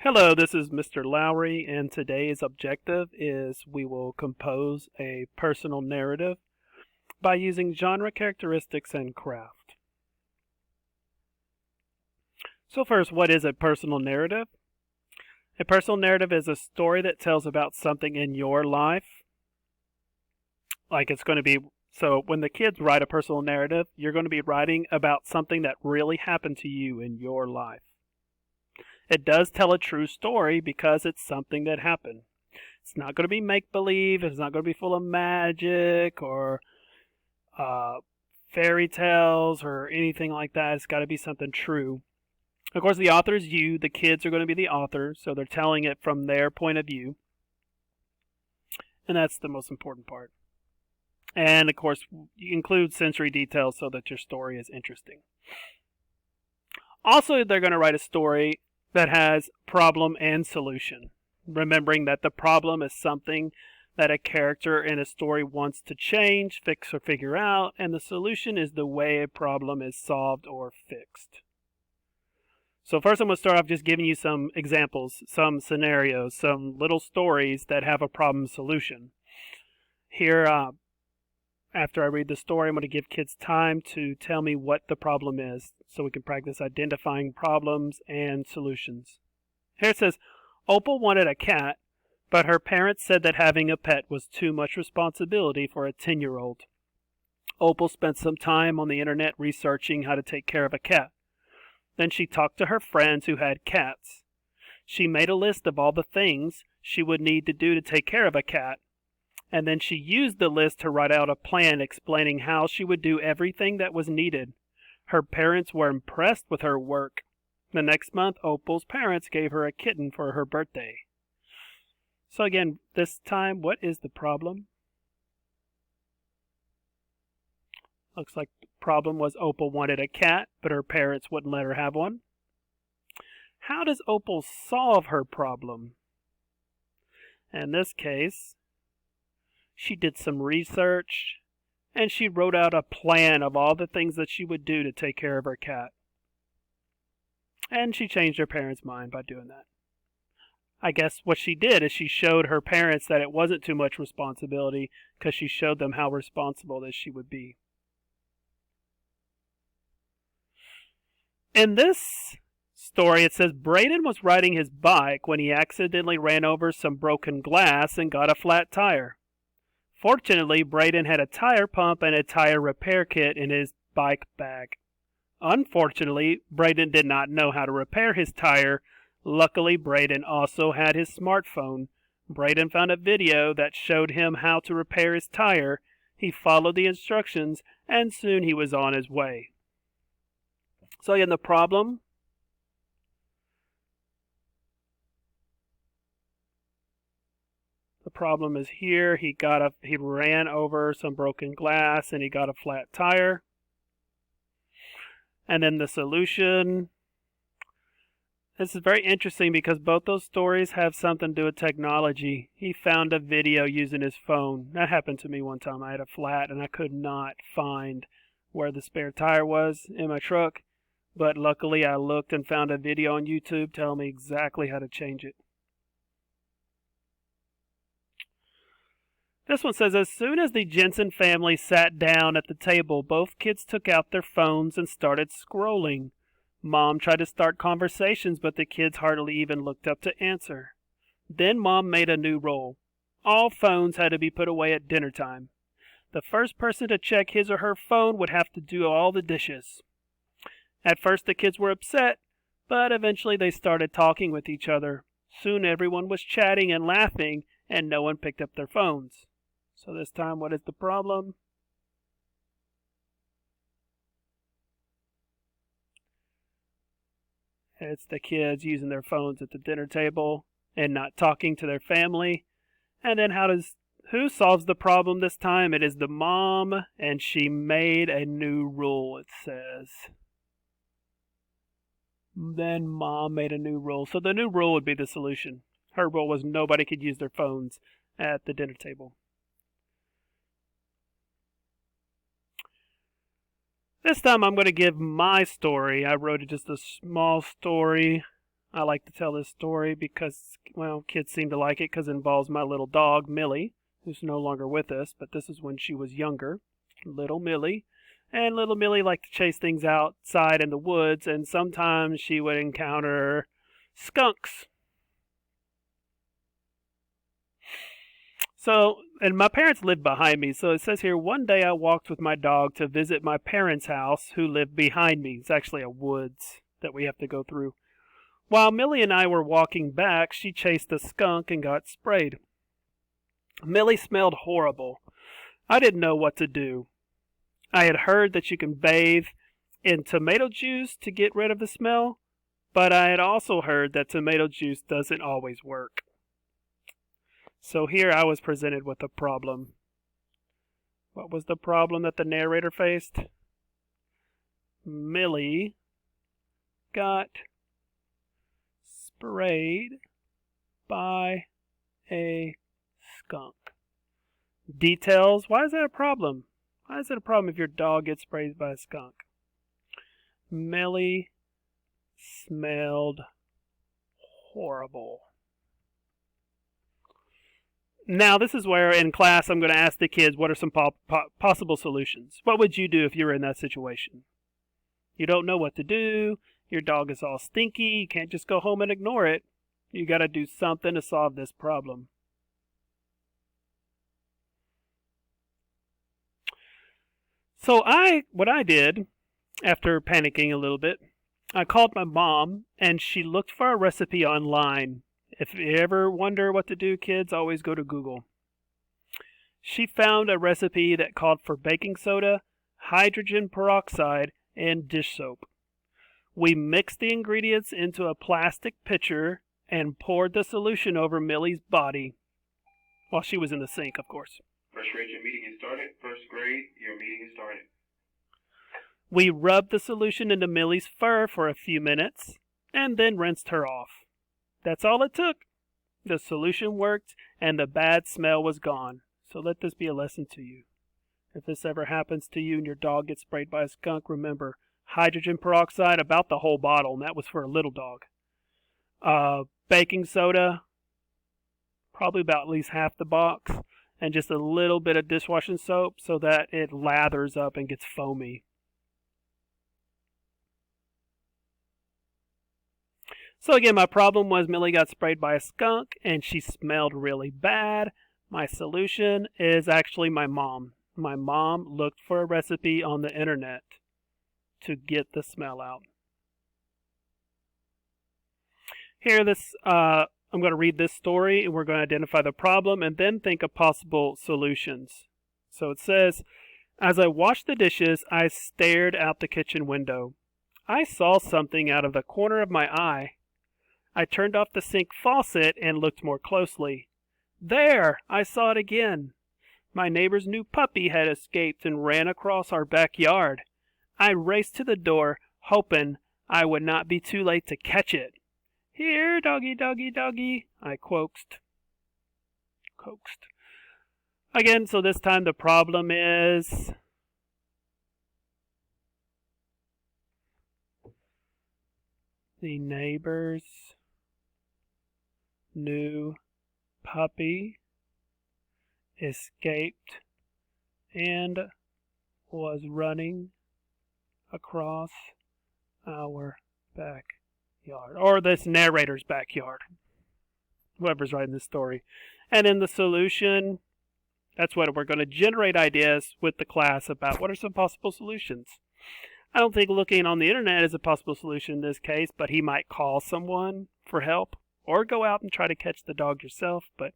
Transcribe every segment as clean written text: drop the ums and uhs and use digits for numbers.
Hello, this is Mr. Lowry, and today's objective is we will compose a personal narrative by using genre characteristics and craft. So first, what is a personal narrative? A personal narrative is a story that tells about something in your life. So when the kids write a personal narrative, you're going to be writing about something that really happened to you in your life. It does tell a true story because it's something that happened. It's not going to be make-believe. It's not going to be full of magic or fairy tales or anything like that. It's got to be something true. Of course, the author is you. The kids are going to be the author, so they're telling it from their point of view. And that's the most important part. And, of course, you include sensory details so that your story is interesting. Also, they're going to write a story that has problem and solution, remembering that the problem is something that a character in a story wants to change, fix, or figure out, and the solution is the way a problem is solved or fixed. So first I'm going to start off just giving you some examples, some scenarios, some little stories that have a problem solution. Here, after I read the story, I'm going to give kids time to tell me what the problem is so we can practice identifying problems and solutions. Here it says, Opal wanted a cat, but her parents said that having a pet was too much responsibility for a 10-year-old. Opal spent some time on the internet researching how to take care of a cat. Then she talked to her friends who had cats. She made a list of all the things she would need to do to take care of a cat, and then she used the list to write out a plan explaining how she would do everything that was needed. Her parents were impressed with her work. The next month, Opal's parents gave her a kitten for her birthday. So again, this time, what is the problem? Looks like the problem was Opal wanted a cat, but her parents wouldn't let her have one. How does Opal solve her problem? In this case, she did some research, and she wrote out a plan of all the things that she would do to take care of her cat. And she changed her parents' mind by doing that. I guess what she did is she showed her parents that it wasn't too much responsibility because she showed them how responsible that she would be. In this story, it says Braden was riding his bike when he accidentally ran over some broken glass and got a flat tire. Fortunately, Braden had a tire pump and a tire repair kit in his bike bag. Unfortunately, Braden did not know how to repair his tire. Luckily, Braden also had his smartphone. Braden found a video that showed him how to repair his tire. He followed the instructions, and soon he was on his way. So again, the problem is here. He ran over some broken glass and he got a flat tire. And then the solution. This is very interesting because both those stories have something to do with technology. He found a video using his phone. That happened to me one time. I had a flat and I could not find where the spare tire was in my truck. But luckily I looked and found a video on YouTube telling me exactly how to change it. This one says, as soon as the Jensen family sat down at the table, both kids took out their phones and started scrolling. Mom tried to start conversations, but the kids hardly even looked up to answer. Then Mom made a new rule. All phones had to be put away at dinner time. The first person to check his or her phone would have to do all the dishes. At first the kids were upset, but eventually they started talking with each other. Soon everyone was chatting and laughing, and no one picked up their phones. So this time, what is the problem? It's the kids using their phones at the dinner table and not talking to their family. And then who solves the problem this time? It is the mom, and she made a new rule, it says. Then Mom made a new rule. So the new rule would be the solution. Her rule was nobody could use their phones at the dinner table. This time I'm going to give my story. I wrote just a small story I like to tell this story because, well, kids seem to like it because it involves my little dog, Millie, who's no longer with us, but this is when she was younger. Little Millie. And little Millie liked to chase things outside in the woods, and sometimes she would encounter skunks. So, and my parents lived behind me, so it says here, one day I walked with my dog to visit my parents' house, who lived behind me. It's actually a woods that we have to go through. While Millie and I were walking back, she chased a skunk and got sprayed. Millie smelled horrible. I didn't know what to do. I had heard that you can bathe in tomato juice to get rid of the smell, but I had also heard that tomato juice doesn't always work. So here I was presented with a problem. What was the problem that the narrator faced? Millie got sprayed by a skunk. Details. Why is that a problem? Why is it a problem if your dog gets sprayed by a skunk? Millie smelled horrible. Now, this is where in class I'm going to ask the kids what are some possible solutions. What would you do if you were in that situation? You don't know what to do. Your dog is all stinky. You can't just go home and ignore it. You got to do something to solve this problem. So what I did, after panicking a little bit, I called my mom, and she looked for a recipe online. If you ever wonder what to do, kids, always go to Google. She found a recipe that called for baking soda, hydrogen peroxide, and dish soap. We mixed the ingredients into a plastic pitcher and poured the solution over Millie's body, while she was in the sink, of course. First grade, your meeting has started. First grade, your meeting has started. We rubbed the solution into Millie's fur for a few minutes, and then rinsed her off. That's all it took. The solution worked, and the bad smell was gone. So let this be a lesson to you. If this ever happens to you and your dog gets sprayed by a skunk, remember, hydrogen peroxide, about the whole bottle, and that was for a little dog. Baking soda, probably about at least half the box, and just a little bit of dishwashing soap so that it lathers up and gets foamy. So again, my problem was Millie got sprayed by a skunk and she smelled really bad. My solution is actually my mom. My mom looked for a recipe on the internet to get the smell out. Here, I'm going to read this story, and we're going to identify the problem and then think of possible solutions. So it says, as I washed the dishes, I stared out the kitchen window. I saw something out of the corner of my eye. I turned off the sink faucet and looked more closely. There! I saw it again. My neighbor's new puppy had escaped and ran across our backyard. I raced to the door, hoping I would not be too late to catch it. Here, doggy, doggy, doggy, I coaxed. Again, so this time the problem is the neighbor's new puppy escaped and was running across our backyard, or this narrator's backyard, whoever's writing this story. And in the solution, that's what we're going to generate ideas with the class about what are some possible solutions. I don't think looking on the internet is a possible solution in this case, but he might call someone for help or go out and try to catch the dog yourself, but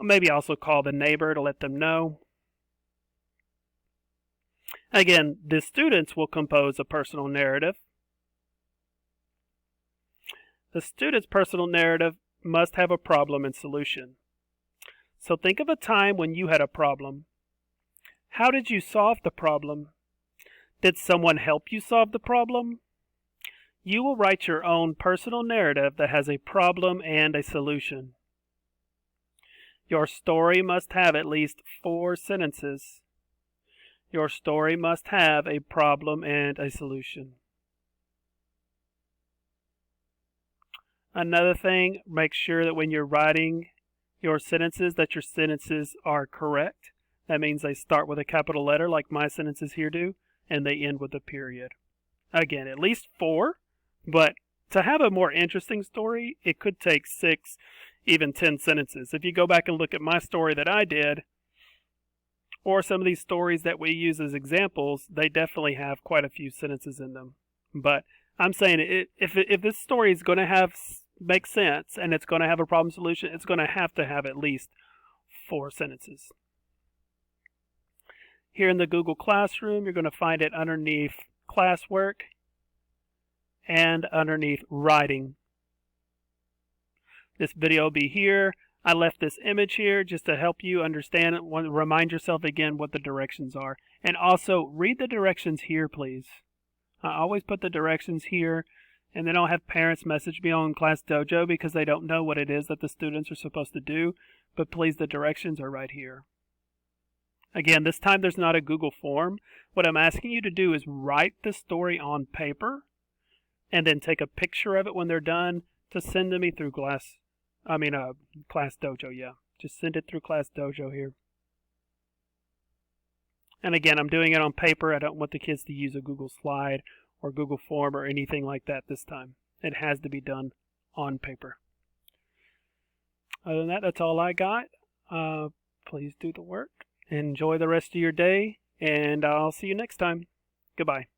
maybe also call the neighbor to let them know. Again, the students will compose a personal narrative. The student's personal narrative must have a problem and solution. So think of a time when you had a problem. How did you solve the problem? Did someone help you solve the problem? You will write your own personal narrative that has a problem and a solution. Your story must have at least 4 sentences. Your story must have a problem and a solution. Another thing, make sure that when you're writing your sentences that your sentences are correct. That means they start with a capital letter like my sentences here do, and they end with a period. Again, at least 4, but to have a more interesting story, it could take 6, even 10 sentences. If you go back and look at my story that I did, or some of these stories that we use as examples, they definitely have quite a few sentences in them. But I'm saying if this story is going to make sense and it's going to have a problem solution, it's going to have at least 4 sentences. Here in the Google Classroom, you're going to find it underneath classwork and underneath writing. This video will be here. I left this image here just to help you understand it. Remind yourself again what the directions are. And also read the directions here, please. I always put the directions here, and then I'll have parents message me on Class Dojo because they don't know what it is that the students are supposed to do. But please, the directions are right here. Again, this time there's not a Google form. What I'm asking you to do is write the story on paper and then take a picture of it when they're done to send to me through Class Dojo, yeah. Just send it through Class Dojo here. And again, I'm doing it on paper. I don't want the kids to use a Google Slide or Google Form or anything like that this time. It has to be done on paper. Other than that, that's all I got. Please do the work. Enjoy the rest of your day, and I'll see you next time. Goodbye.